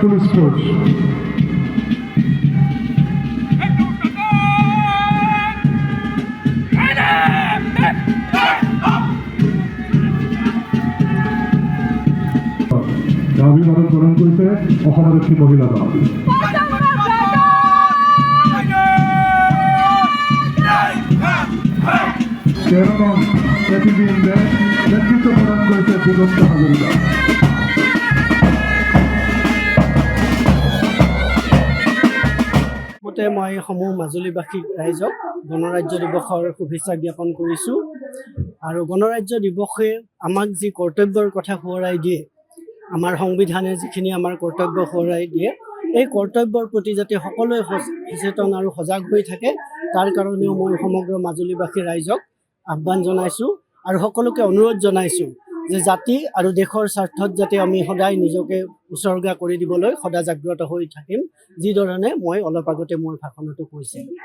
Police Force. দাবি মানন গ্ৰহণ কৰেছে অসমাৰক্ষী মহিলা দল। কেৰলম নেতৃবৃন্দে নেতৃত্ব প্ৰদান কৰেছে দিগন্ত হাজৰিকা। মই সমূহ মাজুলীবাসী ৰাইজক গণৰাজ্য দিৱসৰ শুভেচ্ছা জ্ঞাপন কৰিছোঁ আৰু গণৰাজ্য দিৱসে আমাক যি কৰ্তব্যৰ কথা সোঁৱৰাই দিয়ে, আমাৰ সংবিধানে যিখিনি আমাৰ কৰ্তব্য সোঁৱৰাই দিয়ে, এই কৰ্তব্যৰ প্ৰতি যাতে সকলোৱে সচেতন আৰু সজাগ হৈ থাকে, তাৰ কাৰণেও মই সমগ্ৰ মাজুলীবাসী ৰাইজক আহ্বান জনাইছোঁ আৰু সকলোকে অনুৰোধ জনাইছোঁ যে জাতি আৰু দেশৰ স্বাৰ্থত যাতে আমি সদায় নিজকে উচৰ্গা কৰি দিবলৈ সদা জাগ্ৰত হৈ থাকিম, যিধৰণে মই অলপ আগতে মোৰ ভাষণতো কৈছিলোঁ।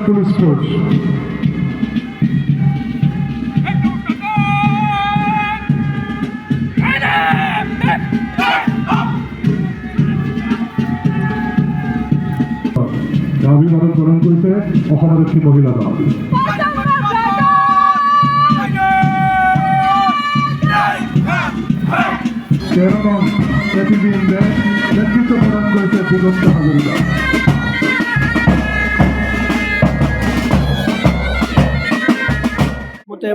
Police Force. দাবি মানন গ্রহণ করেছে অসমারক্ষী মহিলা দল। কেরলম নেতৃবৃন্দে নেতৃত্ব প্রদান করেছে দিগন্ত হাজরিকা।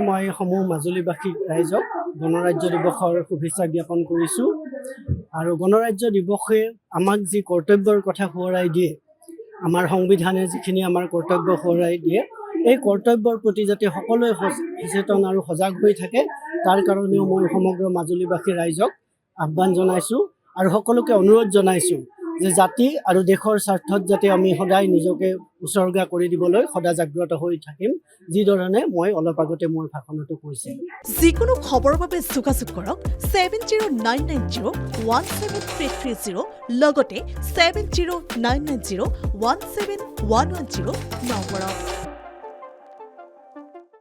মই সমূহ মাজুলীবাসী ৰাইজক গণৰাজ্য দিৱসৰ শুভেচ্ছা জ্ঞাপন কৰিছোঁ আৰু গণৰাজ্য দিৱসে আমাক যি কৰ্তব্যৰ কথা সোঁৱৰাই দিয়ে, আমাৰ সংবিধানে যিখিনি আমাৰ কৰ্তব্য সোঁৱৰাই দিয়ে, এই কৰ্তব্যৰ প্ৰতি যাতে সকলোৱে সচেতন আৰু সজাগ হৈ থাকে, তাৰ কাৰণেও মই সমগ্ৰ মাজুলীবাসী ৰাইজক আহ্বান জনাইছোঁ আৰু সকলোকে অনুৰোধ জনাইছোঁ যে জাতি আৰু দেশৰ স্বাৰ্থত যাতে আমি সদায় নিজকে উচৰ্গা কৰি দিবলৈ সদা জাগ্ৰত হৈ থাকিম, যিধৰণে মই অলপ আগতে মোৰ ভাষণতো কৈছিলোঁ। যিকোনো খবৰৰ বাবে যোগাযোগ কৰক 7099017330 লগতে 7099017110 নম্বৰত।